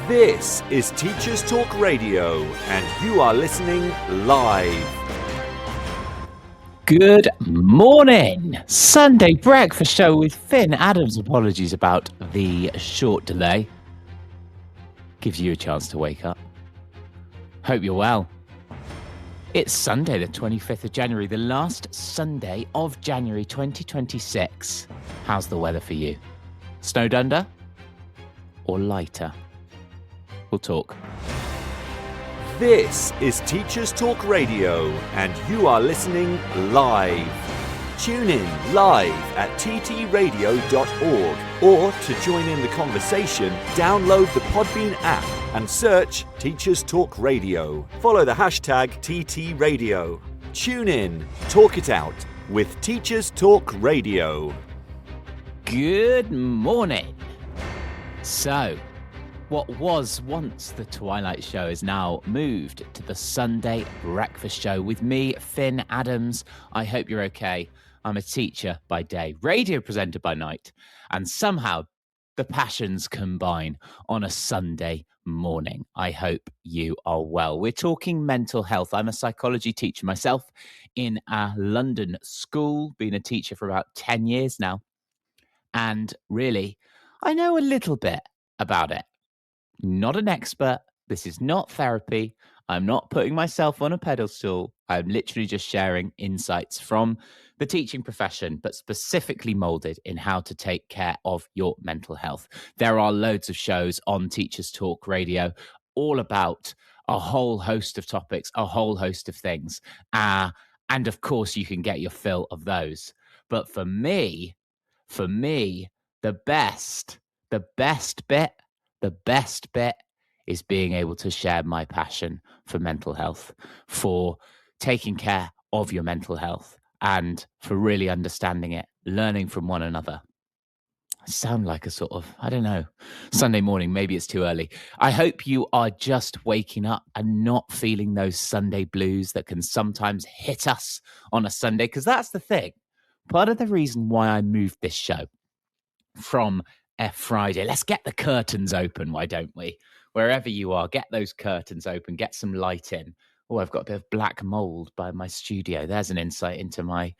This is Teachers Talk Radio, and you are listening live. Good morning. Sunday breakfast show with Phin. Adams, apologies about the short delay. Gives you a chance to wake up. Hope you're well. It's Sunday, the 25th of January, the last Sunday of January 2026. How's the weather for you? Snowed under or lighter? We'll talk. This is Teachers Talk Radio, and you are listening live. Tune in live at ttradio.org, or to join in the conversation, download the Podbean app and search Teachers Talk Radio. Follow the hashtag TTRadio. Tune in, talk it out with Teachers Talk Radio. Good morning. So, what was once the Twilight Show is now moved to the Sunday Breakfast Show with me, Phin Adams. I hope you're okay. I'm a teacher by day, radio presenter by night, and somehow the passions combine on a Sunday morning. I hope you are well. We're talking mental health. I'm a psychology teacher myself in a London school, been a teacher for about 10 years now. And really, I know a little bit about it. Not an expert. This is not therapy. I'm not putting myself on a pedestal. I'm literally just sharing insights from the teaching profession, but specifically molded in how to take care of your mental health. There are loads of shows on Teachers Talk Radio all about a whole host of topics, a whole host of things. And of course, you can get your fill of those. But for me, the best bit is being able to share my passion for mental health, for taking care of your mental health, and for really understanding it, learning from one another. I sound like a sort of, I don't know, Sunday morning. Maybe it's too early. I hope you are just waking up and not feeling those Sunday blues that can sometimes hit us on a Sunday, because that's the thing. Part of the reason why I moved this show from a Friday. Let's get the curtains open, why don't we? Wherever you are, get those curtains open, get some light in. Oh, I've got a bit of black mold by my studio. There's an insight into my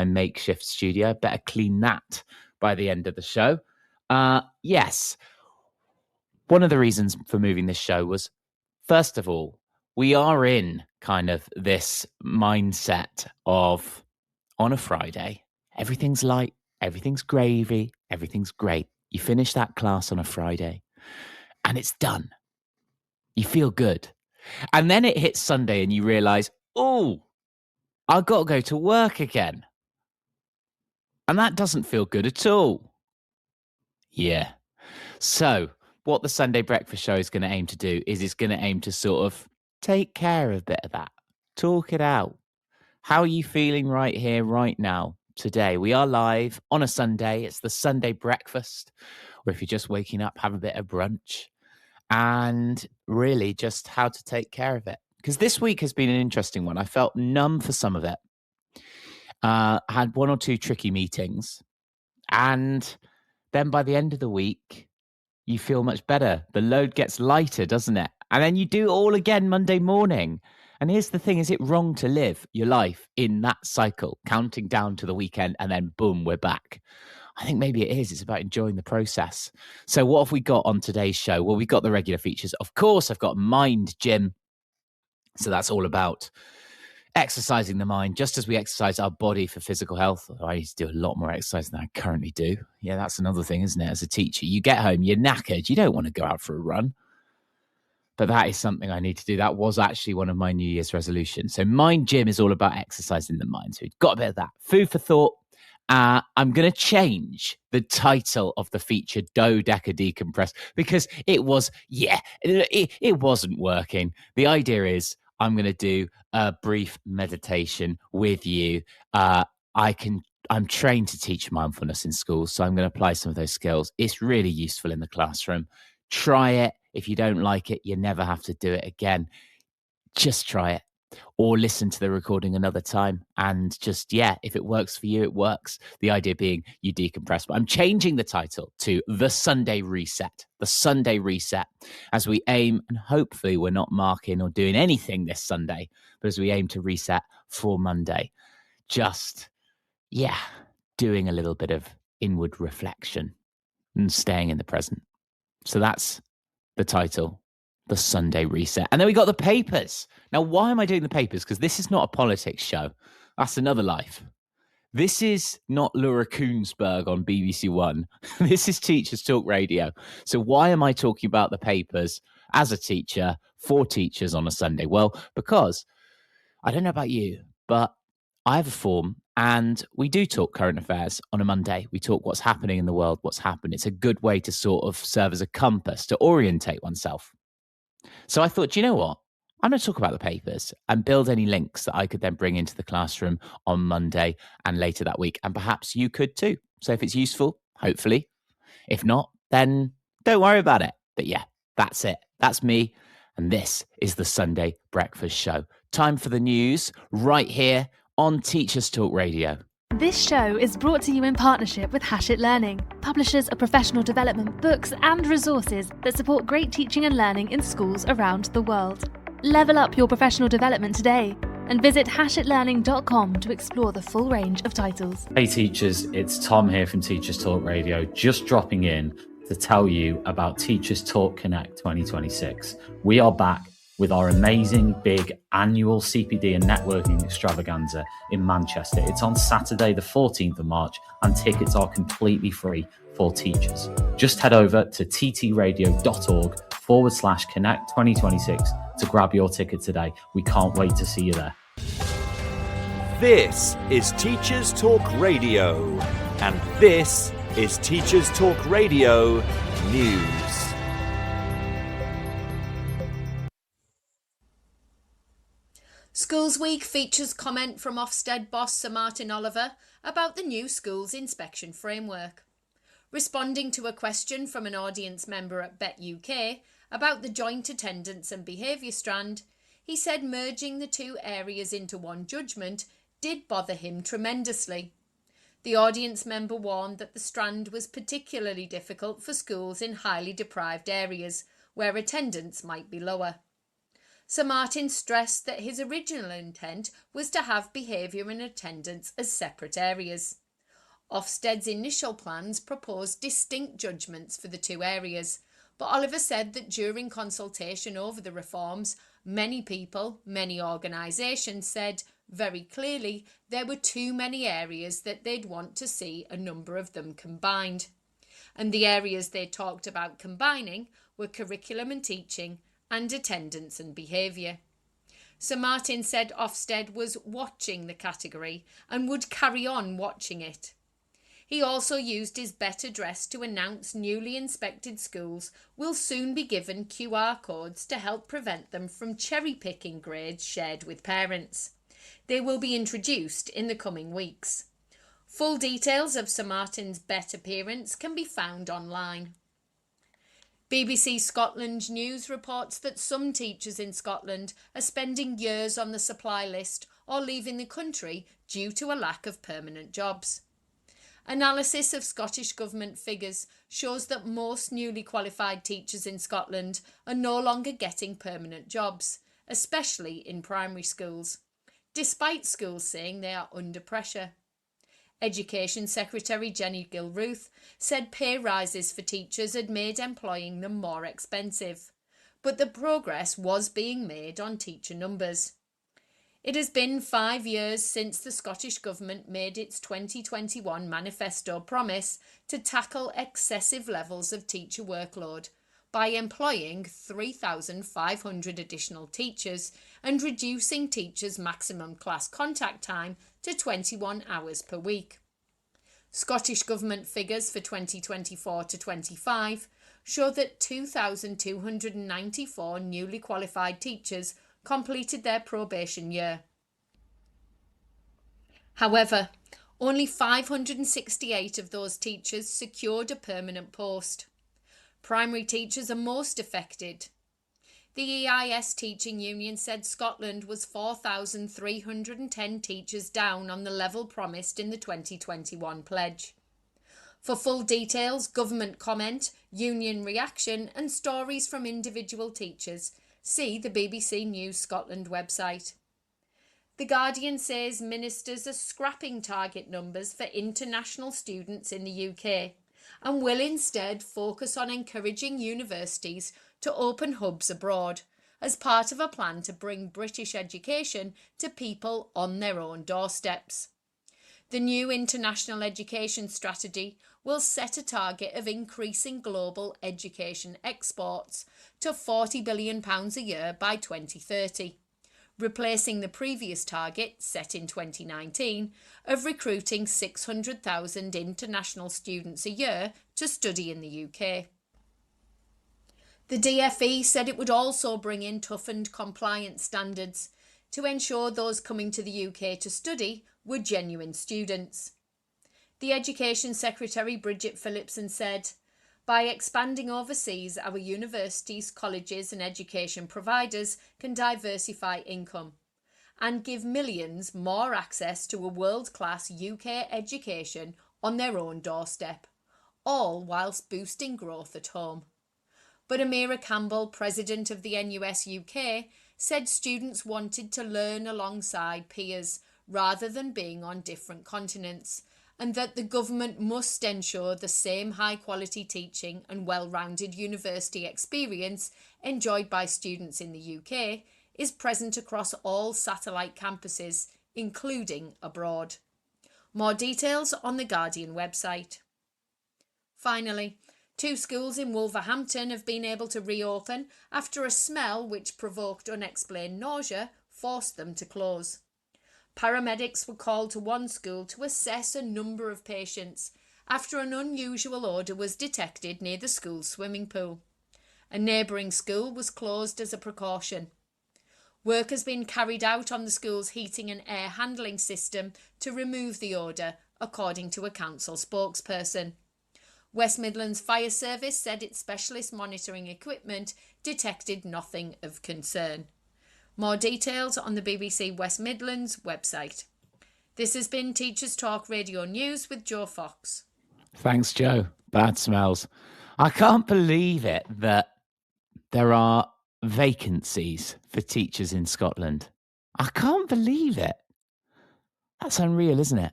makeshift studio. Better clean that by the end of the show. Yes. One of the reasons for moving this show was, first of all, we are in kind of this mindset of, on a Friday, everything's light, everything's gravy, everything's great. You finish that class on a Friday and it's done. You feel good. And then it hits Sunday and you realize, oh, I've got to go to work again. And that doesn't feel good at all. Yeah. So what the Sunday Breakfast Show is going to aim to do is it's going to aim to sort of take care of a bit of that. Talk it out. How are you feeling right here, right now? Today we are live on a Sunday. It's the Sunday breakfast, or if you're just waking up, have a bit of brunch, and really just how to take care of it. Because this week has been an interesting one. I felt numb for some of it. Had one or two tricky meetings, and then by the end of the week, you feel much better. The load gets lighter, doesn't it? And then you do it all again Monday morning. And here's the thing, is it wrong to live your life in that cycle, counting down to the weekend and then boom, we're back? I think maybe it is. It's about enjoying the process. So what have we got on today's show? Well, we've got the regular features. Of course, I've got Mind Gym. So that's all about exercising the mind, just as we exercise our body for physical health. I used to do a lot more exercise than I currently do. Yeah, that's another thing, isn't it? As a teacher, you get home, you're knackered. You don't want to go out for a run. But that is something I need to do. That was actually one of my New Year's resolutions. So Mind Gym is all about exercising the mind. So we've got a bit of that. Food for thought. I'm going to change the title of the feature, Dodeca Decompress, because it wasn't working. The idea is I'm going to do a brief meditation with you. I'm trained to teach mindfulness in schools, so I'm going to apply some of those skills. It's really useful in the classroom. Try it. If you don't like it, you never have to do it again. Just try it. or listen to the recording another time. And just, if it works for you, it works. The idea being you decompress. But I'm changing the title to The Sunday Reset. The Sunday Reset, as we aim, and hopefully we're not marking or doing anything this Sunday, but as we aim to reset for Monday, just, doing a little bit of inward reflection and staying in the present. So that's the title, The Sunday Reset. And then we got the papers. Now, why am I doing the papers? Because this is not a politics show. That's another life. This is not Laura Koonsberg on BBC One. This is Teachers Talk Radio. So why am I talking about the papers as a teacher for teachers on a Sunday? Well, because I don't know about you, but I have a form and we do talk current affairs on a Monday. We talk what's happening in the world, what's happened. It's a good way to sort of serve as a compass to orientate oneself. So I thought, you know what? I'm going to talk about the papers and build any links that I could then bring into the classroom on Monday and later that week. And perhaps you could too. So if it's useful, hopefully. If not, then don't worry about it. But that's it. That's me. And this is the Sunday Breakfast Show. Time for the news right here on Teachers Talk Radio. This show is brought to you in partnership with Hachette Learning, publishers of professional development books and resources that support great teaching and learning in schools around the world. Level up your professional development today and visit hachetlearning.com to explore the full range of titles. Hey teachers, it's Tom here from Teachers Talk Radio, just dropping in to tell you about Teachers Talk Connect 2026. We are back with our amazing big annual CPD and networking extravaganza in Manchester. It's on Saturday the 14th of March and tickets are completely free for teachers. Just head over to ttradio.org/Connect 2026 to grab your ticket today. We can't wait to see you there. This is Teachers Talk Radio, and this is Teachers Talk Radio News. Schools Week features comment from Ofsted boss Sir Martin Oliver about the new schools inspection framework. Responding to a question from an audience member at Bet UK about the joint attendance and behaviour strand, he said merging the two areas into one judgment did bother him tremendously. The audience member warned that the strand was particularly difficult for schools in highly deprived areas where attendance might be lower. Sir Martin stressed that his original intent was to have behaviour and attendance as separate areas. Ofsted's initial plans proposed distinct judgments for the two areas, but Oliver said that during consultation over the reforms, many people, many organisations said very clearly there were too many areas that they'd want to see a number of them combined. And the areas they talked about combining were curriculum and teaching, and attendance and behaviour. Sir Martin said Ofsted was watching the category and would carry on watching it. He also used his Bet address to announce newly inspected schools will soon be given QR codes to help prevent them from cherry-picking grades shared with parents. They will be introduced in the coming weeks. Full details of Sir Martin's Bet appearance can be found online. BBC Scotland News reports that some teachers in Scotland are spending years on the supply list or leaving the country due to a lack of permanent jobs. Analysis of Scottish Government figures shows that most newly qualified teachers in Scotland are no longer getting permanent jobs, especially in primary schools, despite schools saying they are under pressure. Education Secretary Jenny Gilruth said pay rises for teachers had made employing them more expensive, but the progress was being made on teacher numbers. It has been 5 years since the Scottish Government made its 2021 manifesto promise to tackle excessive levels of teacher workload by employing 3,500 additional teachers and reducing teachers' maximum class contact time to 21 hours per week. Scottish Government figures for 2024 to 25 show that 2,294 newly qualified teachers completed their probation year. However, only 568 of those teachers secured a permanent post. Primary teachers are most affected. The EIS Teaching Union said Scotland was 4,310 teachers down on the level promised in the 2021 pledge. For full details, government comment, union reaction and stories from individual teachers, see the BBC News Scotland website. The Guardian says ministers are scrapping target numbers for international students in the UK and will instead focus on encouraging universities to open hubs abroad as part of a plan to bring British education to people on their own doorsteps. The new international education strategy will set a target of increasing global education exports to £40 billion a year by 2030, replacing the previous target, set in 2019, of recruiting 600,000 international students a year to study in the UK. The DFE said it would also bring in toughened compliance standards to ensure those coming to the UK to study were genuine students. The Education Secretary Bridget Phillipson said, "By expanding overseas, our universities, colleges and education providers can diversify income and give millions more access to a world-class UK education on their own doorstep, all whilst boosting growth at home." But Amira Campbell, president of the NUS UK, said students wanted to learn alongside peers rather than being on different continents, and that the government must ensure the same high-quality teaching and well-rounded university experience enjoyed by students in the UK is present across all satellite campuses, including abroad. More details on the Guardian website. Finally, 2 schools in Wolverhampton have been able to reopen after a smell which provoked unexplained nausea forced them to close. Paramedics were called to one school to assess a number of patients after an unusual odour was detected near the school's swimming pool. A neighbouring school was closed as a precaution. Work has been carried out on the school's heating and air handling system to remove the odour, according to a council spokesperson. West Midlands Fire Service said its specialist monitoring equipment detected nothing of concern. More details on the BBC West Midlands website. This has been Teachers Talk Radio News with Joe Fox. Thanks, Joe. Bad smells. I can't believe it that there are vacancies for teachers in Scotland. I can't believe it. That's unreal, isn't it?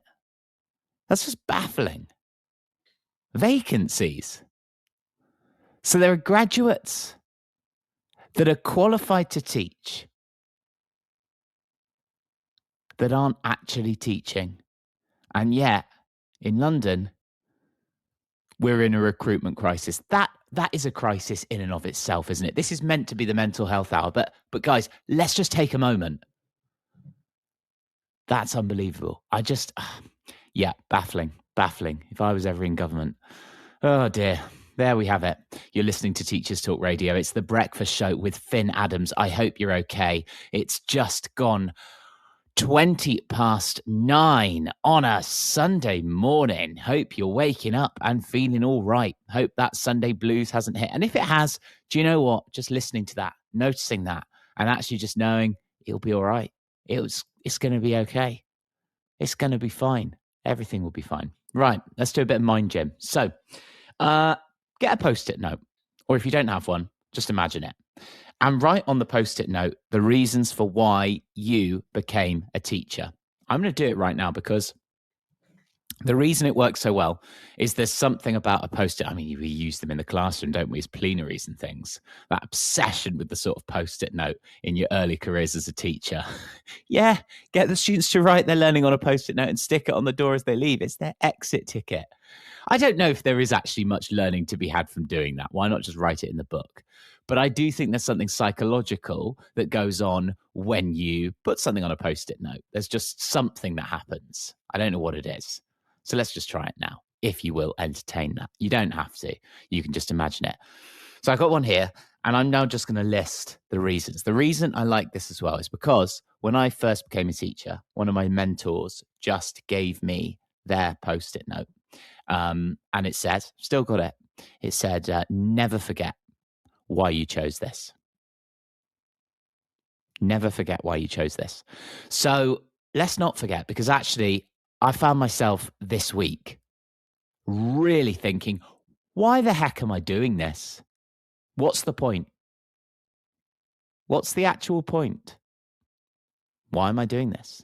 That's just baffling. Vacancies. So there are graduates that are qualified to teach that aren't actually teaching. And yet, in London, we're in a recruitment crisis. That is a crisis in and of itself, isn't it? This is meant to be the mental health hour. But guys, let's just take a moment. That's unbelievable. Baffling. If I was ever in government. Oh dear. There we have it. You're listening to Teachers Talk Radio. It's the breakfast show with Phin Adams. I hope you're okay. It's just gone 9:20 on a Sunday morning. Hope you're waking up and feeling all right. Hope that Sunday blues hasn't hit. And if it has, do you know what? Just listening to that, noticing that, and actually just knowing it'll be all right. It's going to be okay. It's going to be fine. Everything will be fine. Right. Let's do a bit of mind gym. So, get a post-it note, or if you don't have one, just imagine it. And write on the post-it note the reasons for why you became a teacher. I'm going to do it right now because the reason it works so well is there's something about a post-it. I mean, we use them in the classroom, don't we, as plenaries and things. That obsession with the sort of post-it note in your early careers as a teacher. Yeah, get the students to write their learning on a post-it note and stick it on the door as they leave. It's their exit ticket. I don't know if there is actually much learning to be had from doing that. Why not just write it in the book? But I do think there's something psychological that goes on when you put something on a post-it note. There's just something that happens. I don't know what it is. So let's just try it now, if you will entertain that. You don't have to. You can just imagine it. So I got one here, and I'm now just going to list the reasons. The reason I like this as well is because when I first became a teacher, one of my mentors just gave me their post-it note. And it said, still got it. It said, never forget why you chose this. Never forget why you chose this. So let's not forget, because actually I found myself this week really thinking, why the heck am I doing this? What's the point? What's the actual point? Why am I doing this?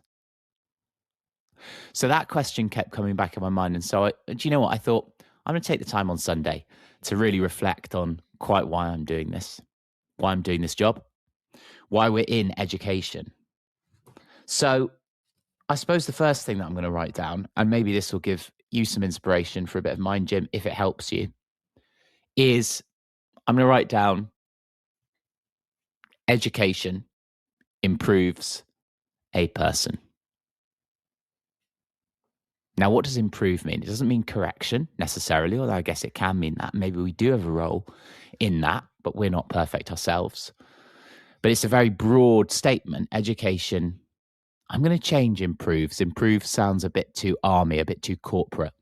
So that question kept coming back in my mind. And so, do you know what? I thought, I'm going to take the time on Sunday to really reflect on quite why I'm doing this, why I'm doing this job, why we're in education. So I suppose the first thing that I'm going to write down, and maybe this will give you some inspiration for a bit of mind gym if it helps you, is I'm going to write down education improves a person. Now, what does improve mean? It doesn't mean correction necessarily, although I guess it can mean that. Maybe we do have a role in that, but we're not perfect ourselves. But it's a very broad statement. Education, I'm going to change improves. Improve sounds a bit too army, a bit too corporate.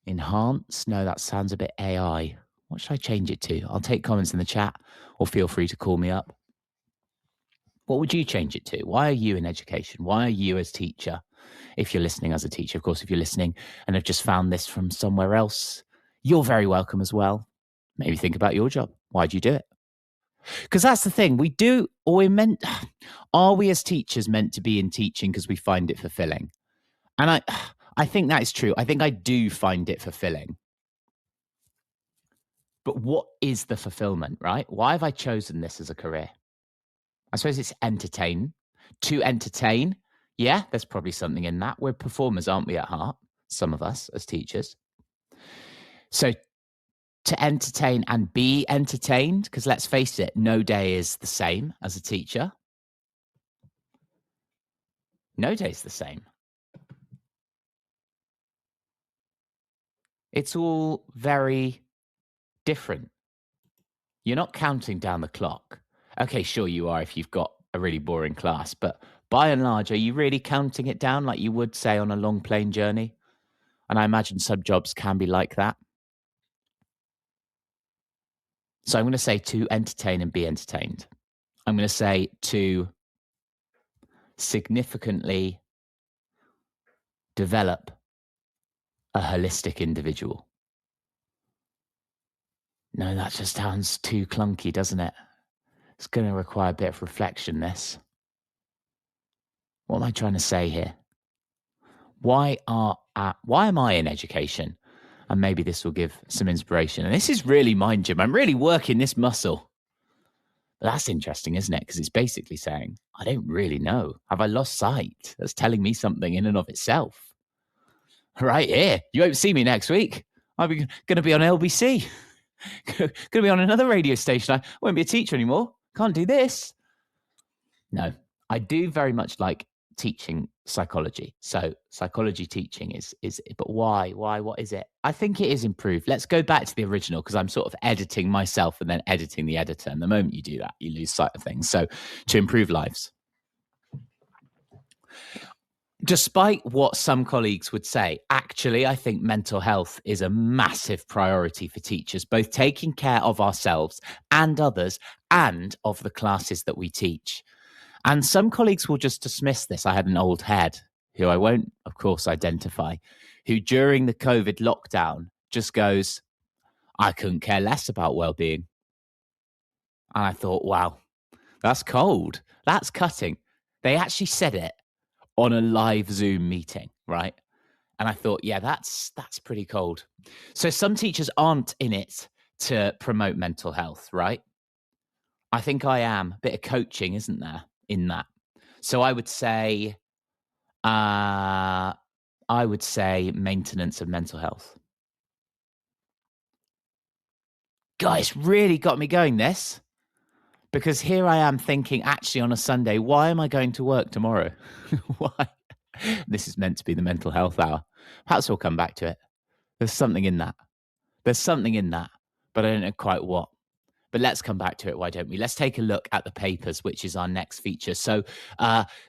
Enhance? No, that sounds a bit AI. What should I change it to? I'll take comments in the chat, or feel free to call me up. What would you change it to? Why are you in education? Why are you as teacher? If you're listening as a teacher, of course, if you're listening and have just found this from somewhere else, you're very welcome as well. Maybe think about your job. Why do you do it? Because that's the thing. We do, or we're meant, are we as teachers meant to be in teaching because we find it fulfilling? And I think that is true. I think I do find it fulfilling. But what is the fulfillment, right? Why have I chosen this as a career? I suppose it's entertain. To entertain. Yeah, there's probably something in that. We're performers, aren't we, at heart? Some of us as teachers. So to entertain and be entertained, because let's face it, no day is the same as a teacher. No day's the same. It's all very different. You're not counting down the clock. Okay, sure you are if you've got a really boring class, but by and large, are you really counting it down like you would, say, on a long plane journey? And I imagine some jobs can be like that. So I'm going to say to entertain and be entertained. I'm going to say to significantly develop a holistic individual. No, that just sounds too clunky, doesn't it? It's going to require a bit of reflection, this. What am I trying to say here? Why am I in education? And maybe this will give some inspiration. And this is really mind gym. I'm really working this muscle. But that's interesting, isn't it? Because it's basically saying, I don't really know. Have I lost sight? That's telling me something in and of itself. Right here. You won't see me next week. I'm going to be on LBC. Going to be on another radio station. I won't be a teacher anymore. Can't do this. No, I do very much like teaching psychology. So psychology teaching is, but why? What is it? I think it is improved. Let's go back to the original, because I'm sort of editing myself and then editing the editor. And the moment you do that, you lose sight of things. So to improve lives. Despite what some colleagues would say, actually, I think mental health is a massive priority for teachers, both taking care of ourselves and others and of the classes that we teach. And some colleagues will just dismiss this. I had an old head, who I won't, of course, identify, who during the COVID lockdown just goes, I couldn't care less about well-being. And I thought, wow, that's cold. That's cutting. They actually said it on a live Zoom meeting, right? And I thought, yeah, that's pretty cold. So some teachers aren't in it to promote mental health, right? I think I am. A bit of coaching, isn't there, in that? So I would say maintenance of mental health. Guys, really got me going, this. Because here I am thinking, actually, on a Sunday, why am I going to work tomorrow? Why? This is meant to be the mental health hour. Perhaps we'll come back to it. There's something in that. But I don't know quite what. But let's come back to it, why don't we? Let's take a look at the papers, which is our next feature. So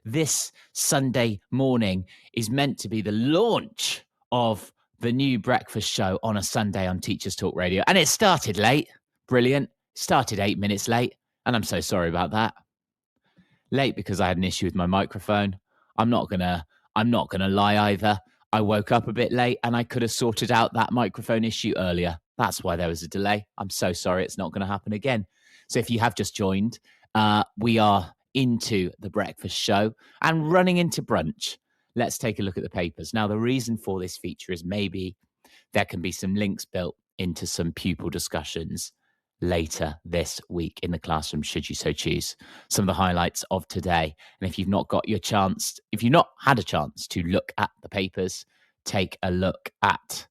this Sunday morning is meant to be the launch of the new breakfast show on a Sunday on Teachers Talk Radio. And it started late. Brilliant. Started 8 minutes late. And I'm so sorry about that. Late because I had an issue with my microphone. I'm not gonna lie either. I woke up a bit late and I could have sorted out that microphone issue earlier. That's why there was a delay. I'm so sorry. It's not going to happen again. So if you have just joined, we are into the breakfast show and running into brunch. Let's take a look at the papers. Now, the reason for this feature is maybe there can be some links built into some pupil discussions later this week in the classroom, should you so choose. Some of the highlights of today. And if you've not had a chance to look at the papers, take a look at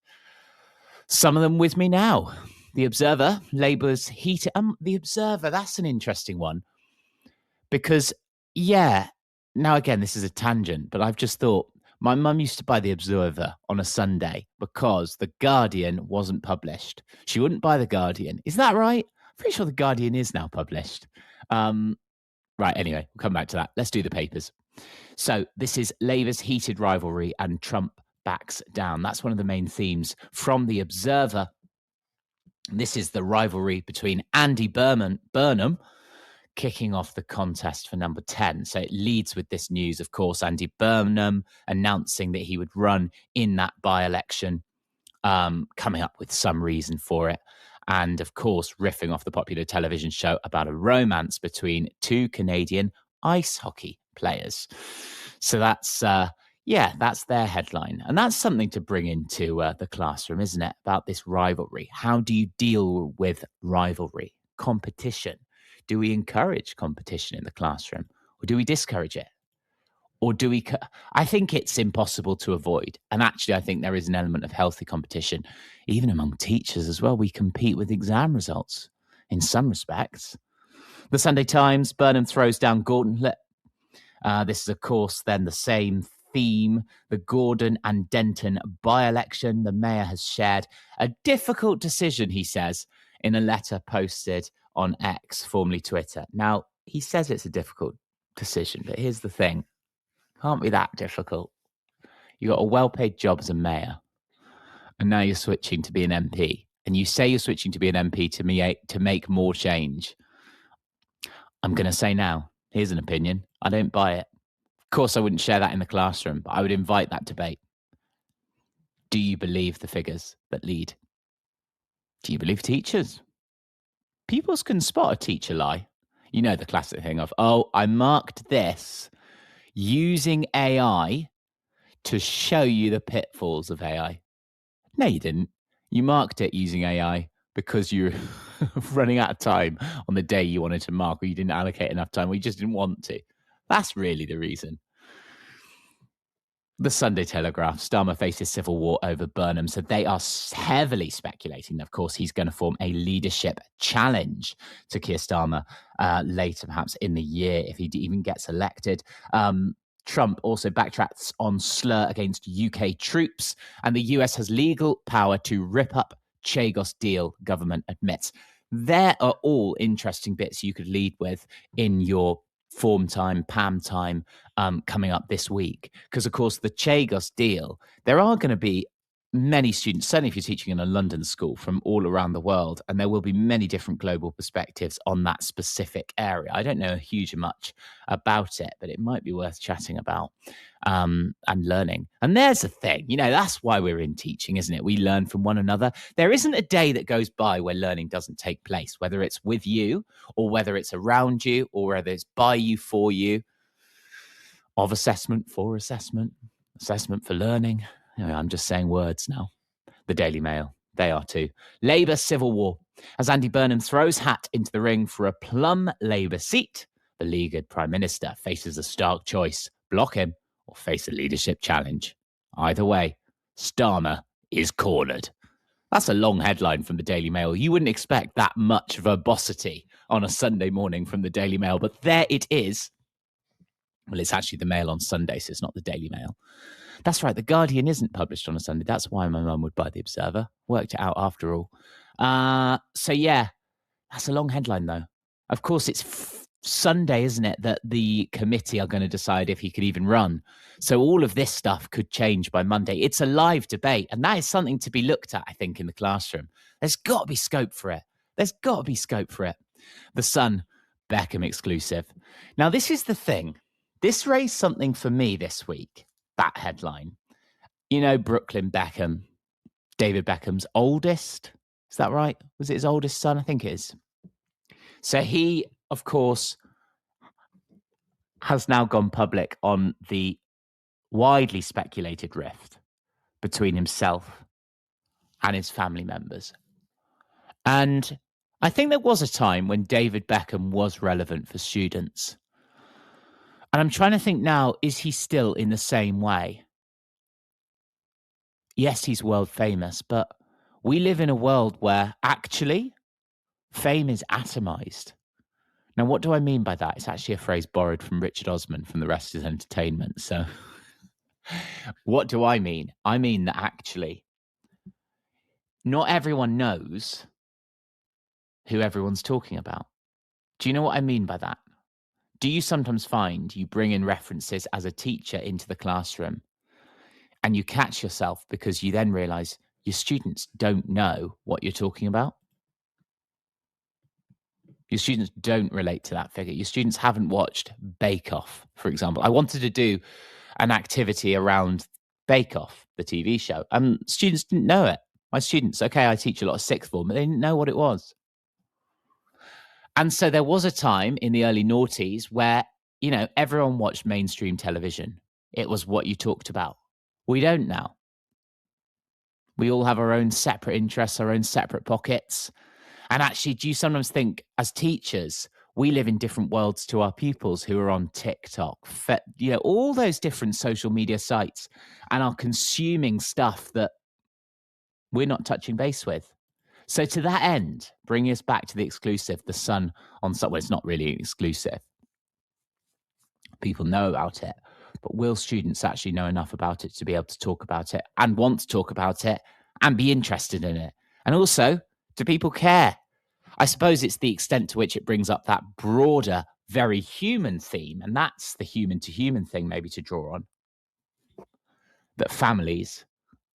some of them with me now. The Observer, Labour's heat. The Observer, that's an interesting one. Because, now again, this is a tangent, but I've just thought, my mum used to buy The Observer on a Sunday because The Guardian wasn't published. She wouldn't buy The Guardian. Is that right? I'm pretty sure The Guardian is now published. Right, anyway, we'll come back to that. Let's do the papers. So this is Labour's heated rivalry and Trump backs down. That's one of the main themes from The Observer. This is the rivalry between Andy Burnham kicking off the contest for number 10. So it leads with this news, of course, Andy Burnham announcing that he would run in that by-election, coming up with some reason for it. And, of course, riffing off the popular television show about a romance between two Canadian ice hockey players. So that's their headline. And that's something to bring into the classroom, isn't it? About this rivalry. How do you deal with rivalry, competition? Do we encourage competition in the classroom, or do we discourage it? Or do we... I think it's impossible to avoid. And actually, I think there is an element of healthy competition, even among teachers as well. We compete with exam results in some respects. The Sunday Times, Burnham throws down Gauntlet. This is, of course, then the same theme, the Gordon and Denton by-election. The mayor has shared a difficult decision, he says, in a letter posted on X, formerly Twitter. Now, he says it's a difficult decision, but here's the thing. Can't be that difficult. You got a well-paid job as a mayor, and now you're switching to be an MP, and you say you're switching to be an MP to make more change. I'm going to say now, here's an opinion. I don't buy it. Of course, I wouldn't share that in the classroom, but I would invite that debate. Do you believe the figures that lead? Do you believe teachers? Pupils can spot a teacher lie. You know the classic thing of, I marked this using AI to show you the pitfalls of AI. No, you didn't. You marked it using AI because you're running out of time on the day you wanted to mark, or you didn't allocate enough time, or you just didn't want to. That's really the reason. The Sunday Telegraph, Starmer faces civil war over Burnham. So they are heavily speculating. Of course, he's going to form a leadership challenge to Keir Starmer later, perhaps in the year, if he even gets elected. Trump also backtracks on slur against UK troops, and the US has legal power to rip up Chagos deal, government admits. There are all interesting bits you could lead with in your form time, PAM time coming up this week. Because, of course, the Chagos deal, there are going to be many students, certainly if you're teaching in a London school, from all around the world, and there will be many different global perspectives on that specific area. I don't know a huge much about it, but it might be worth chatting about and learning. And there's the thing, that's why we're in teaching, isn't it? We learn from one another. There isn't a day that goes by where learning doesn't take place, whether it's with you or whether it's around you or whether it's by you, for you, of assessment, for assessment, assessment for learning. I'm just saying words now. The Daily Mail, they are too. Labour civil war. As Andy Burnham throws hat into the ring for a plum Labour seat, the leaguered Prime Minister faces a stark choice. Block him or face a leadership challenge. Either way, Starmer is cornered. That's a long headline from the Daily Mail. You wouldn't expect that much verbosity on a Sunday morning from the Daily Mail, but there it is. Well, it's actually the Mail on Sunday, so it's not the Daily Mail. That's right, The Guardian isn't published on a Sunday. That's why my mum would buy The Observer. Worked it out after all. So yeah, that's a long headline though. Of course, it's Sunday, isn't it, that the committee are going to decide if he could even run. So all of this stuff could change by Monday. It's a live debate, and that is something to be looked at, I think, in the classroom. There's got to be scope for it. The Sun, Beckham exclusive. Now, this is the thing. This raised something for me this week, that headline. You know, Brooklyn Beckham, David Beckham's oldest. Is that right? Was it his oldest son? I think it is. So he, of course, has now gone public on the widely speculated rift between himself and his family members. And I think there was a time when David Beckham was relevant for students. And I'm trying to think now, is he still in the same way? Yes, he's world famous, but we live in a world where actually fame is atomized. Now, what do I mean by that? It's actually a phrase borrowed from Richard Osman from The Rest is Entertainment. So what do I mean? I mean that actually not everyone knows who everyone's talking about. Do you know what I mean by that? Do you sometimes find you bring in references as a teacher into the classroom and you catch yourself because you then realize your students don't know what you're talking about? Your students don't relate to that figure. Your students haven't watched Bake Off, for example. I wanted to do an activity around Bake Off, the TV show, and students didn't know it. My students, okay, I teach a lot of sixth form, but they didn't know what it was. And so there was a time in the early noughties where, you know, everyone watched mainstream television. It was what you talked about. We don't now. We all have our own separate interests, our own separate pockets. And actually, do you sometimes think as teachers, we live in different worlds to our pupils who are on TikTok, you know, all those different social media sites and are consuming stuff that we're not touching base with? So to that end, bringing us back to the exclusive, the Sun on Sun, well, it's not really exclusive. People know about it, but will students actually know enough about it to be able to talk about it and want to talk about it and be interested in it? And also, do people care? I suppose it's the extent to which it brings up that broader, very human theme, and that's the human to human thing maybe to draw on, that families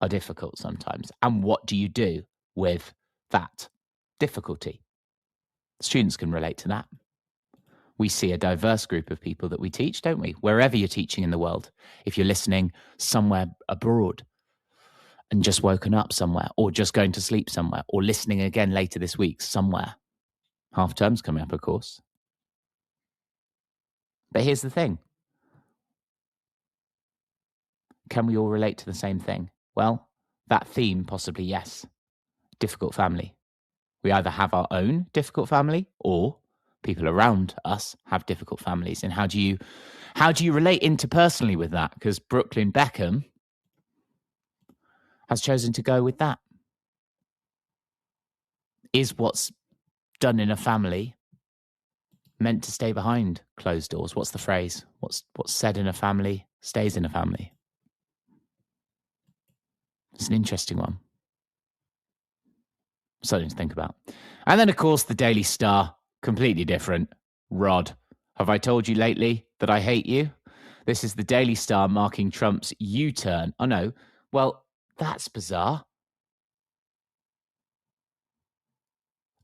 are difficult sometimes. And what do you do with that difficulty? Students can relate to that. We see a diverse group of people that we teach, don't we? Wherever you're teaching in the world, if you're listening somewhere abroad and just woken up somewhere, or just going to sleep somewhere, or listening again later this week somewhere. Half term's coming up, of course. But here's the thing. Can we all relate to the same thing? Well, that theme, possibly yes. Difficult family. We either have our own difficult family or people around us have difficult families. And how do you relate interpersonally with that? Because Brooklyn Beckham has chosen to go with that. Is what's done in a family meant to stay behind closed doors? What's the phrase? What's said in a family stays in a family. It's an interesting one. Something to think about. And then, of course, the Daily Star, completely different. Rod, have I told you lately that I hate you? This is the Daily Star marking Trump's U-turn. Oh, no. Well, that's bizarre.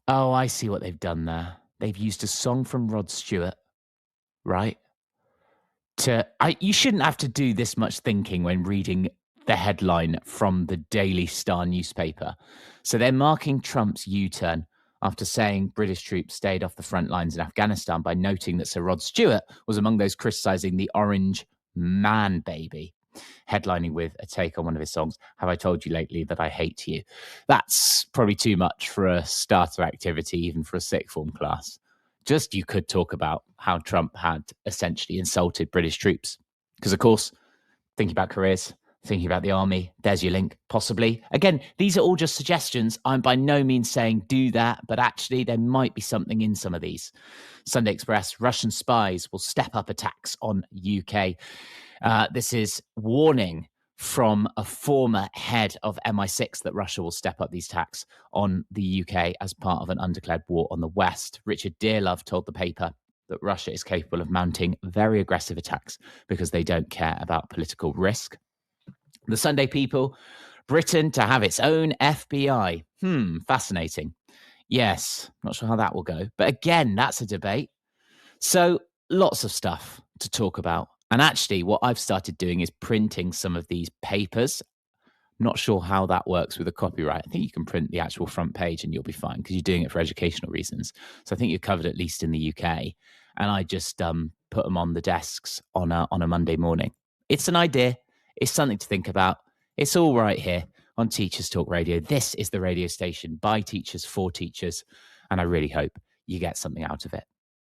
Oh, I see what they've done there. They've used a song from Rod Stewart, right? You shouldn't have to do this much thinking when reading the headline from the Daily Star newspaper. So they're marking Trump's U-turn after saying British troops stayed off the front lines in Afghanistan by noting that Sir Rod Stewart was among those criticising the Orange Man Baby, headlining with a take on one of his songs, Have I Told You Lately That I Hate You? That's probably too much for a starter activity, even for a sixth form class. Just you could talk about how Trump had essentially insulted British troops. Because, of course, thinking about careers, thinking about the army, there's your link, possibly. Again, these are all just suggestions. I'm by no means saying do that, but actually there might be something in some of these. Sunday Express, Russian spies will step up attacks on UK. This is warning from a former head of MI6 that Russia will step up these attacks on the UK as part of an undeclared war on the West. Richard Dearlove told the paper that Russia is capable of mounting very aggressive attacks because they don't care about political risk. The Sunday People, Britain to have its own FBI. Fascinating. Yes, not sure how that will go. But again, that's a debate. So lots of stuff to talk about. And actually, what I've started doing is printing some of these papers. Not sure how that works with the copyright. I think you can print the actual front page and you'll be fine because you're doing it for educational reasons. So I think you're covered at least in the UK. And I just put them on the desks on a Monday morning. It's an idea. It's something to think about. It's all right here on Teachers Talk Radio. This is the radio station by teachers for teachers. And I really hope you get something out of it.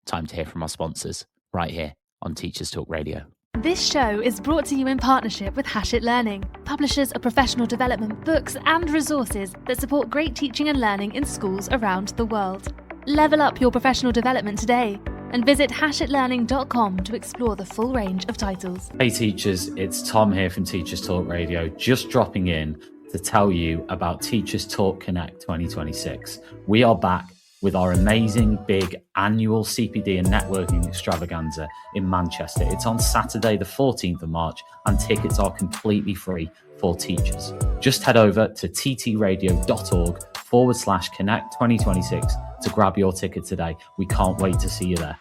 Time to hear from our sponsors right here on Teachers Talk Radio. This show is brought to you in partnership with Hachette Learning, publishers of professional development books and resources that support great teaching and learning in schools around the world. Level up your professional development today and visit hachetlearning.com to explore the full range of titles. Hey teachers, it's Tom here from Teachers Talk Radio, just dropping in to tell you about Teachers Talk Connect 2026. We are back with our amazing big annual CPD and networking extravaganza in Manchester. It's on Saturday, the 14th of March, and tickets are completely free for teachers. Just head over to ttradio.org/Connect 2026 to grab your ticket today. We can't wait to see you there.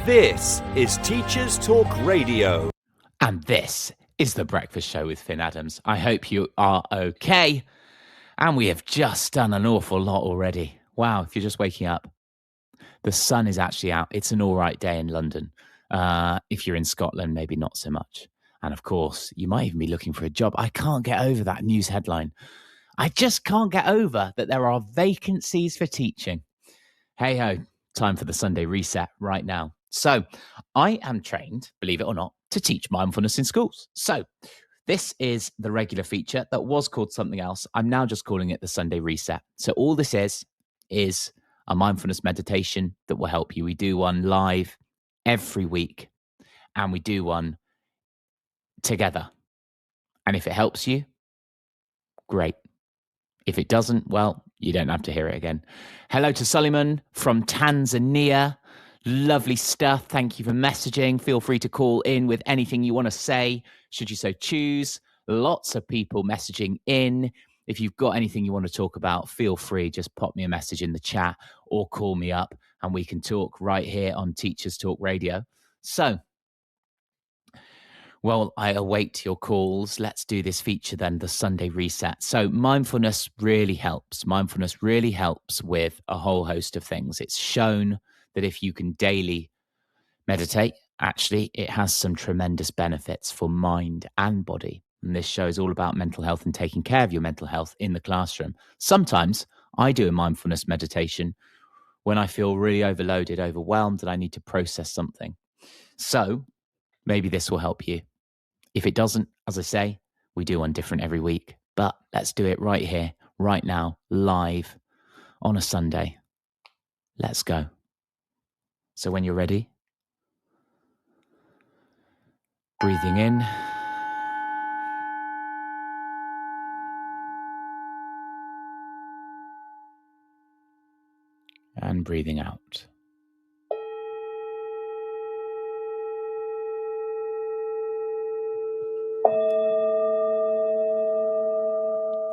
This is Teachers Talk Radio. And this is The Breakfast Show with Phin Adams. I hope you are okay. And we have just done an awful lot already. Wow, if you're just waking up, the sun is actually out. It's an all right day in London. If you're in Scotland, maybe not so much. And of course, you might even be looking for a job. I can't get over that news headline. I just can't get over that there are vacancies for teaching. Hey ho, time for the Sunday reset right now. So I am trained, believe it or not, to teach mindfulness in schools. So this is the regular feature that was called something else. I'm now just calling it the Sunday Reset. So all this is a mindfulness meditation that will help you. We do one live every week and we do one together. And if it helps you, great. If it doesn't, well, you don't have to hear it again. Hello to Suleiman from Tanzania. Lovely stuff. Thank you for messaging. Feel free to call in with anything you want to say, should you so choose. Lots of people messaging in. If you've got anything you want to talk about, feel free. Just pop me a message in the chat or call me up and we can talk right here on Teachers Talk Radio. So, well, I await your calls. Let's do this feature then, the Sunday Reset. So mindfulness really helps. Mindfulness really helps with a whole host of things. It's shown that if you can daily meditate, actually, it has some tremendous benefits for mind and body. And this show is all about mental health and taking care of your mental health in the classroom. Sometimes I do a mindfulness meditation when I feel really overloaded, overwhelmed, and I need to process something. So maybe this will help you. If it doesn't, as I say, we do one different every week. But let's do it right here, right now, live on a Sunday. Let's go. So when you're ready, breathing in and breathing out.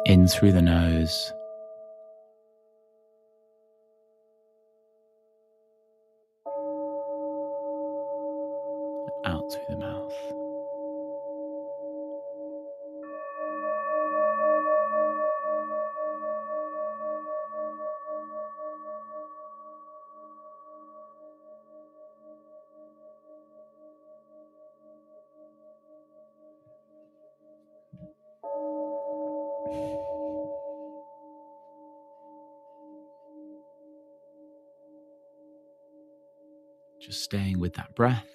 In through the nose. Out through the mouth. Just staying with that breath.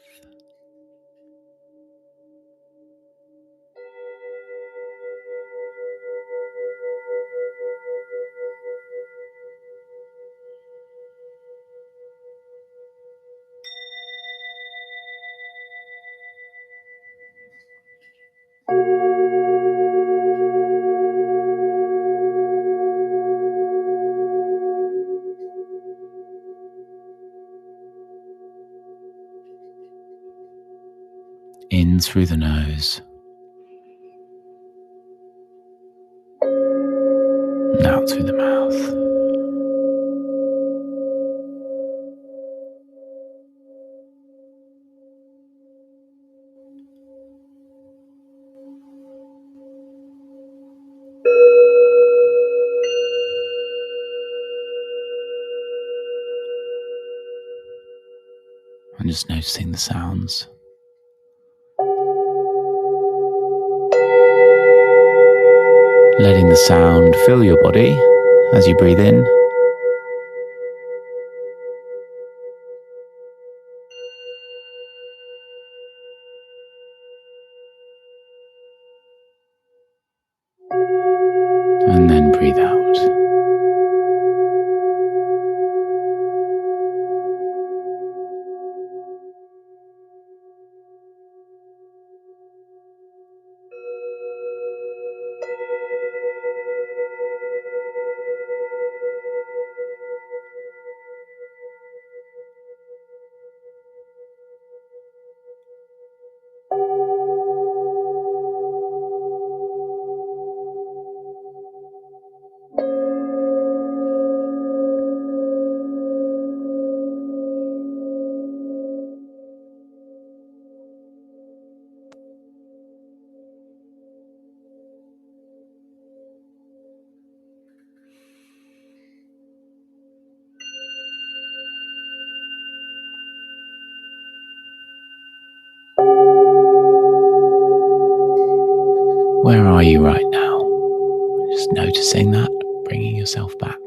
In through the nose. Out through the mouth. And just noticing the sounds. Letting the sound fill your body as you breathe in. And then breathe out. Where are you right now? Just noticing that, bringing yourself back.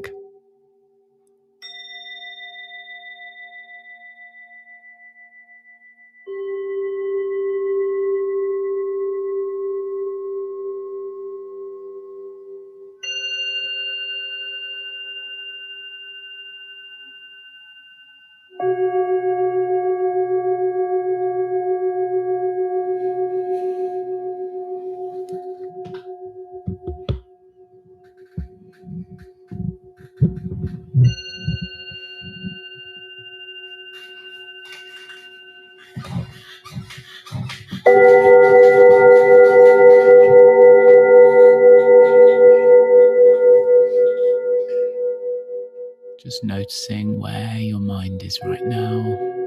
Just noticing where your mind is right now,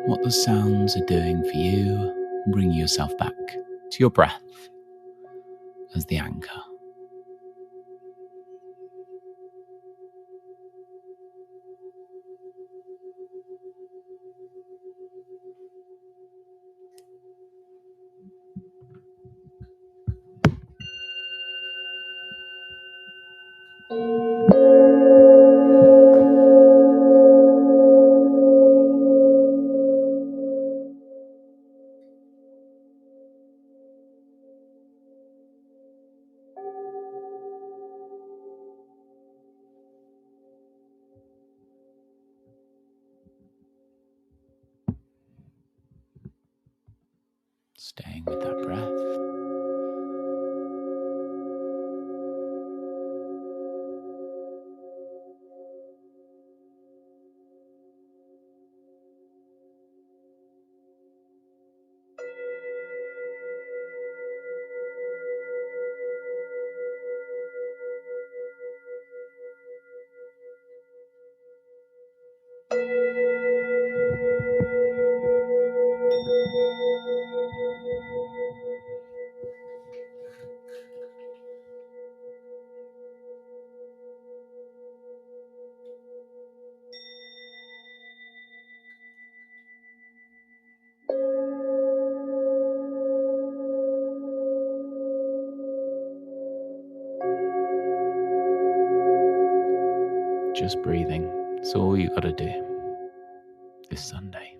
what the sounds are doing for you, bringing yourself back to your breath as the anchor. Staying with that breath. Just breathing. It's all you got to do this Sunday.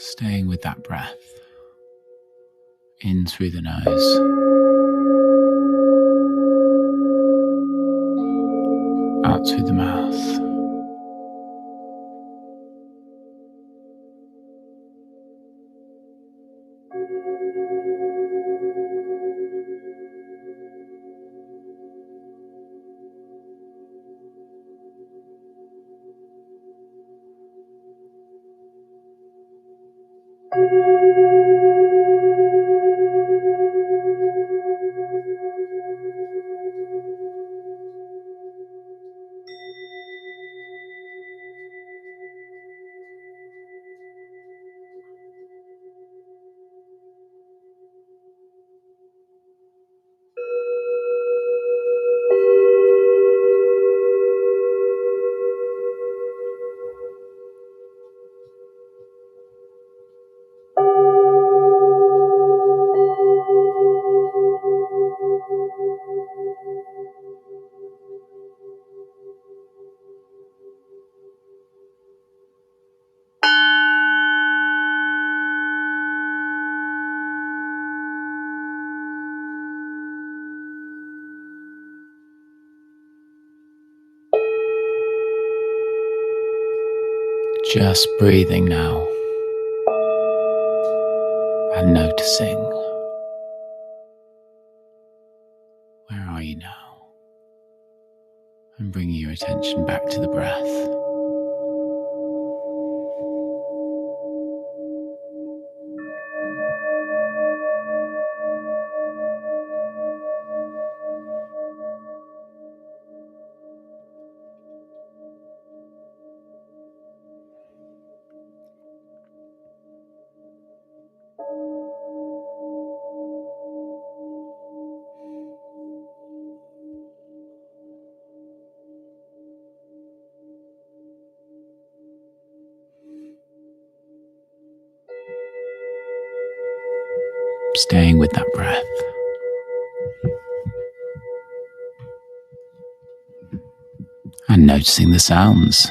Staying with that breath. In through the nose. Out through the mouth. Just breathing now and noticing. Where are you now? And bringing your attention back to the breath. Staying with that breath. And noticing the sounds.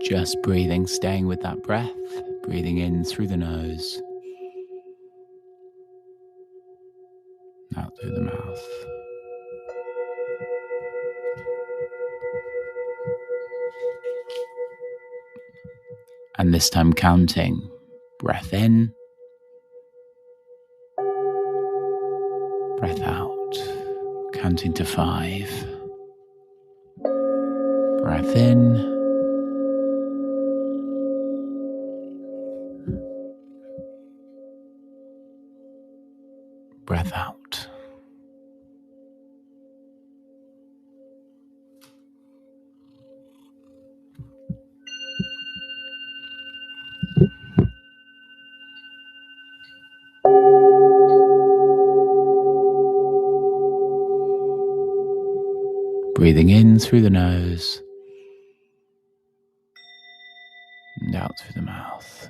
Just breathing, staying with that breath, breathing in through the nose, out through the mouth. And this time counting, breath in, breath out, counting to 5. Breath in, breath out. Breathing in through the nose and out through the mouth.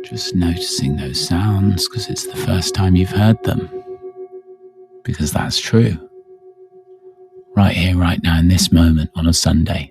Just noticing those sounds because it's the first time you've heard them. Because that's true. Right here, right now, in this moment on a Sunday.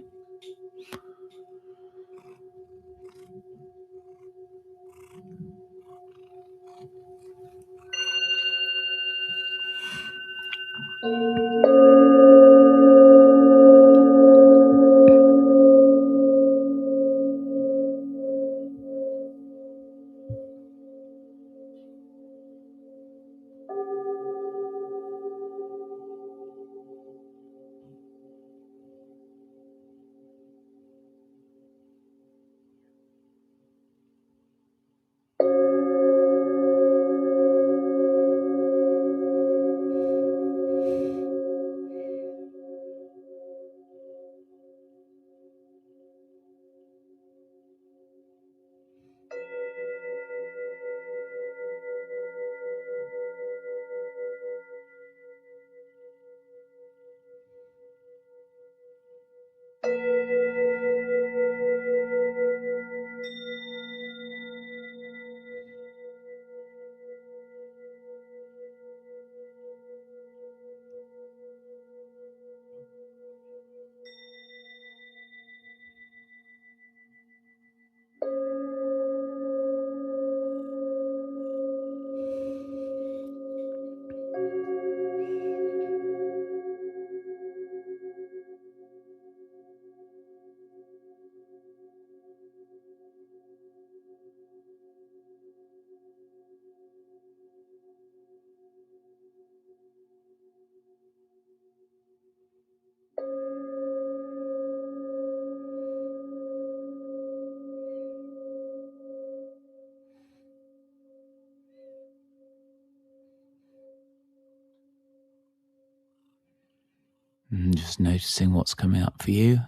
And just noticing what's coming up for you.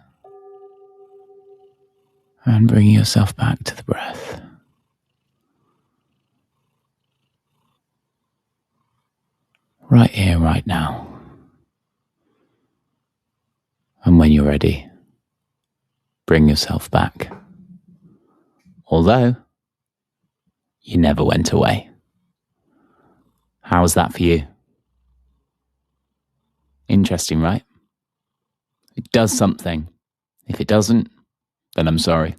And bringing yourself back to the breath. Right here, right now. And when you're ready, bring yourself back. Although, you never went away. How's that for you? Interesting, right? It does something. If it doesn't, then I'm sorry.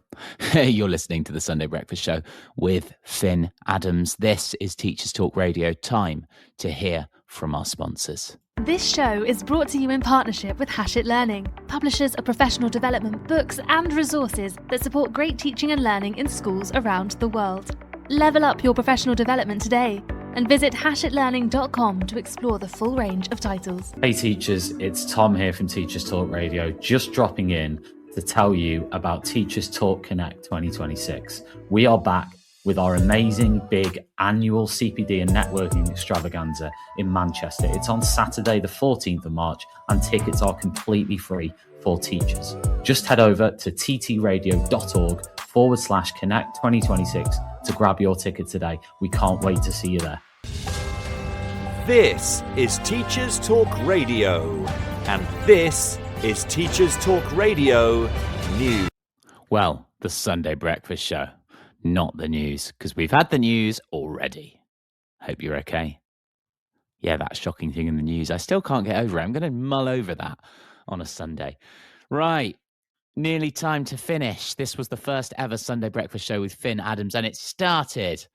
You're listening to the Sunday Breakfast Show with Phin Adams. This is Teachers Talk Radio. Time to hear from our sponsors. This show is brought to you in partnership with Hachette Learning, publishers of professional development books and resources that support great teaching and learning in schools around the world. Level up your professional development today and visit hachetlearning.com to explore the full range of titles. Hey teachers, it's Tom here from Teachers Talk Radio, just dropping in to tell you about Teachers Talk Connect 2026. We are back with our amazing big annual CPD and networking extravaganza in Manchester. It's on Saturday the 14th of March and tickets are completely free for teachers. Just head over to ttradio.org/Connect 2026 to grab your ticket today. We can't wait to see you there. This is Teachers Talk Radio, and this is Teachers Talk Radio News. Well, the Sunday Breakfast Show, not the news, because we've had the news already. Hope you're okay. Yeah, that shocking thing in the news. I still can't get over it. I'm going to mull over that on a Sunday. Right. Nearly time to finish. This was the first ever Sunday Breakfast Show with Phin Adams, and it started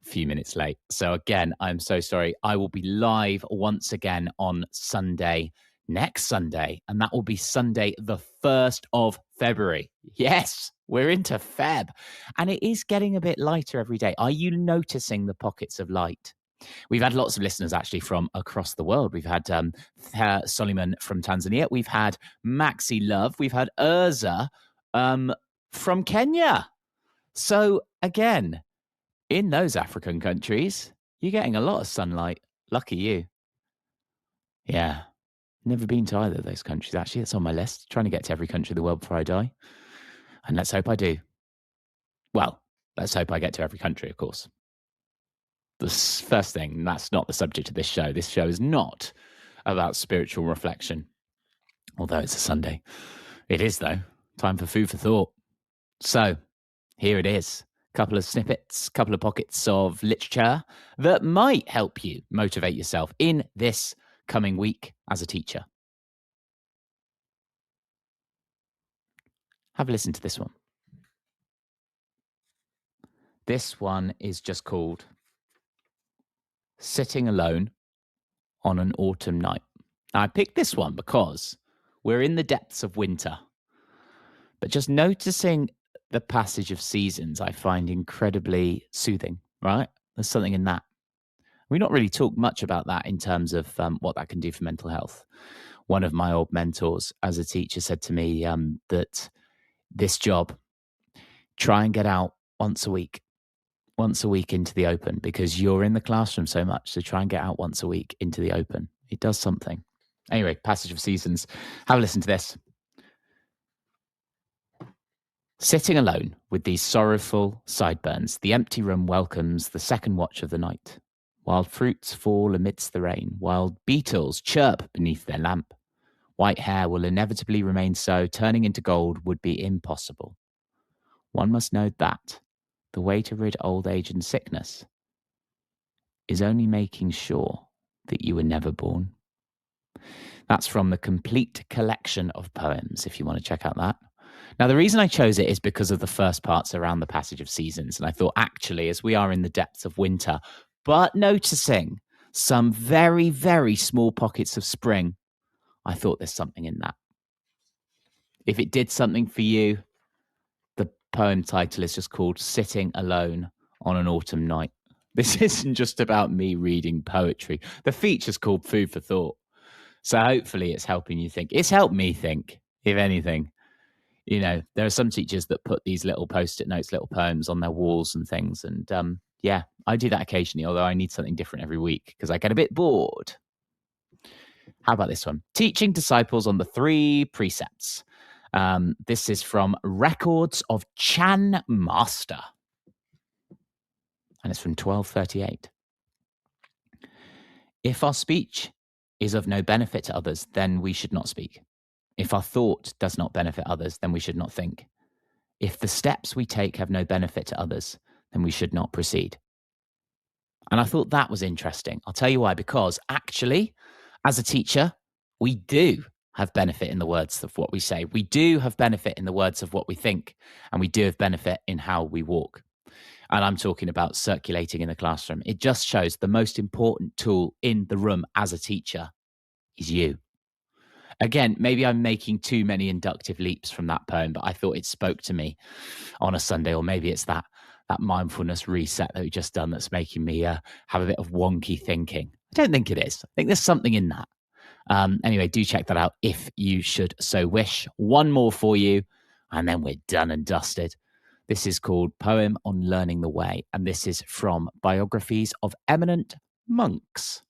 a few minutes late. So again, I'm so sorry. I will be live once again on Sunday, next Sunday, and that will be Sunday, the 1st of February. Yes, we're into Feb, and it is getting a bit lighter every day. Are you noticing the pockets of light? We've had lots of listeners actually from across the world. We've had Soliman from Tanzania. We've had Maxi Love. We've had Urza from Kenya. So again, in those African countries, you're getting a lot of sunlight. Lucky you. Yeah. Never been to either of those countries, actually. It's on my list. Trying to get to every country in the world before I die. And let's hope I do. Well, let's hope I get to every country, of course. The first thing, that's not the subject of this show. This show is not about spiritual reflection, although it's a Sunday. It is, though. Time for food for thought. So, here it is. couple of snippets, couple of pockets of literature that might help you motivate yourself in this coming week as a teacher. Have a listen to this one. This one is just called Sitting Alone on an Autumn Night. Now, I picked this one because we're in the depths of winter, but just noticing the passage of seasons I find incredibly soothing, right? There's something in that. We not really talk much about that in terms of what that can do for mental health. One of my old mentors as a teacher said to me that this job, try and get out once a week into the open, because you're in the classroom so much. So try and get out once a week into the open. It does something. Anyway, passage of seasons. Have a listen to this. Sitting alone with these sorrowful sideburns, the empty room welcomes the second watch of the night. Wild fruits fall amidst the rain, wild beetles chirp beneath their lamp. White hair will inevitably remain so, turning into gold would be impossible. One must know that the way to rid old age and sickness is only making sure that you were never born. That's from the complete collection of poems, if you want to check out that. Now, the reason I chose it is because of the first parts around the passage of seasons. And I thought, actually, as we are in the depths of winter, but noticing some very, very small pockets of spring, I thought there's something in that. If it did something for you, the poem title is just called Sitting Alone on an Autumn Night. This isn't just about me reading poetry. The feature's called Food for Thought. So hopefully it's helping you think. It's helped me think, if anything. You know, there are some teachers that put these little post-it notes, little poems on their walls and things. And yeah, I do that occasionally, although I need something different every week because I get a bit bored. How about this one? Teaching disciples on the 3 precepts. This is from Records of Chan Master. And it's from 1238. If our speech is of no benefit to others, then we should not speak. If our thought does not benefit others, then we should not think. If the steps we take have no benefit to others, then we should not proceed. And I thought that was interesting. I'll tell you why. Because actually, as a teacher, we do have benefit in the words of what we say. We do have benefit in the words of what we think. And we do have benefit in how we walk. And I'm talking about circulating in the classroom. It just shows the most important tool in the room as a teacher is you. Again, maybe I'm making too many inductive leaps from that poem, but I thought it spoke to me on a Sunday, or maybe it's that mindfulness reset that we've just done that's making me have a bit of wonky thinking. I don't think it is. I think there's something in that. Anyway, do check that out if you should so wish. One more for you, and then we're done and dusted. This is called Poem on Learning the Way, and this is from Biographies of Eminent Monks.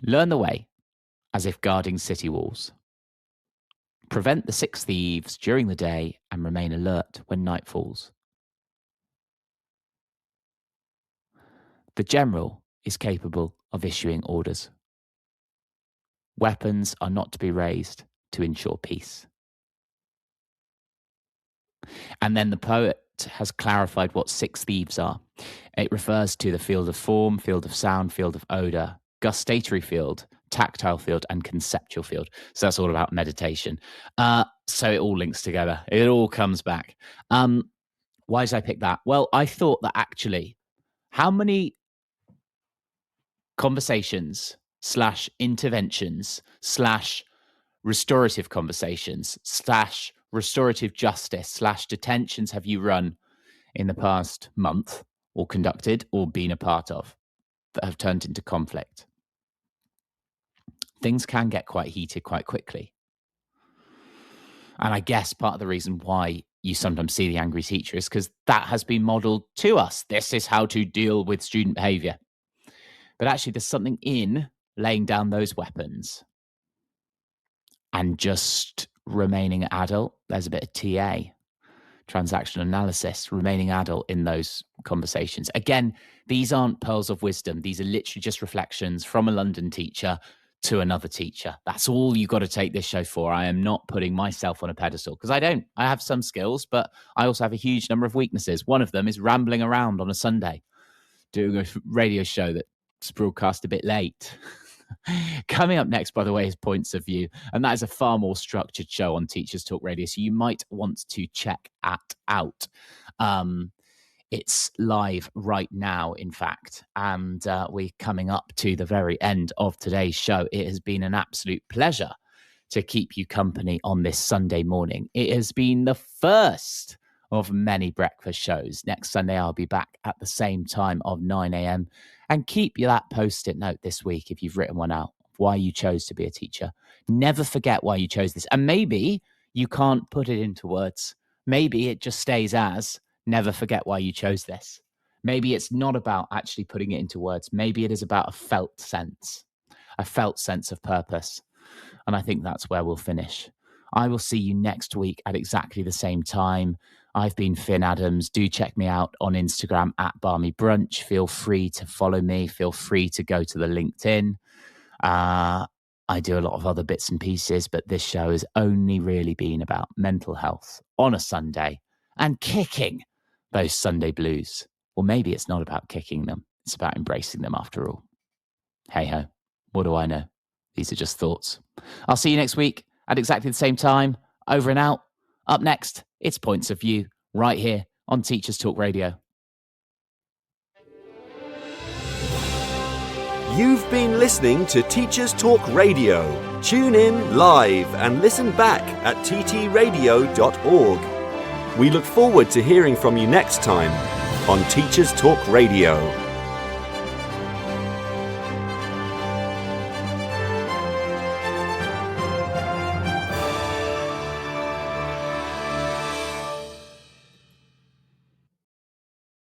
Learn the way as if guarding city walls. Prevent the 6 thieves during the day and remain alert when night falls. The general is capable of issuing orders. Weapons are not to be raised to ensure peace. And then the poet has clarified what 6 thieves are. It refers to the field of form, field of sound, field of odor, gustatory field, tactile field, and conceptual field. So that's all about meditation. So it all links together. It all comes back. Why did I pick that? Well, I thought that actually, how many conversations / interventions / restorative conversations / restorative justice / detentions have you run in the past month, or conducted, or been a part of, that have turned into conflict? Things can get quite heated quite quickly. And I guess part of the reason why you sometimes see the angry teacher is because that has been modeled to us. This is how to deal with student behavior. But actually, there's something in laying down those weapons and just remaining adult. There's a bit of TA, transactional analysis, remaining adult in those conversations. Again, these aren't pearls of wisdom. These are literally just reflections from a London teacher to another teacher. That's all you got to take this show for. I am not putting myself on a pedestal because I don't. I have some skills, but I also have a huge number of weaknesses. One of them is rambling around on a Sunday, doing a radio show that's broadcast a bit late. Coming up next, by the way, is Points of View, and that is a far more structured show on Teachers Talk Radio, so you might want to check that out. It's live right now, in fact, and we're coming up to the very end of today's show. It has been an absolute pleasure to keep you company on this Sunday morning. It has been the first of many breakfast shows. Next Sunday, I'll be back at the same time of 9 a.m. And keep you that post-it note this week, if you've written one out, why you chose to be a teacher. Never forget why you chose this. And maybe you can't put it into words. Maybe it just stays as, never forget why you chose this. Maybe it's not about actually putting it into words. Maybe it is about a felt sense of purpose. And I think that's where we'll finish. I will see you next week at exactly the same time. I've been Phin Adams. Do check me out on Instagram at Barmy Brunch. Feel free to follow me. Feel free to go to the LinkedIn. I do a lot of other bits and pieces, but this show has only really been about mental health on a Sunday and kicking those Sunday blues. Well, maybe it's not about kicking them. It's about embracing them after all. Hey ho, what do I know? These are just thoughts. I'll see you next week at exactly the same time. Over and out. Up next, it's Points of View right here on Teachers Talk Radio. You've been listening to Teachers Talk Radio. Tune in live and listen back at ttradio.org. We look forward to hearing from you next time on Teachers Talk Radio.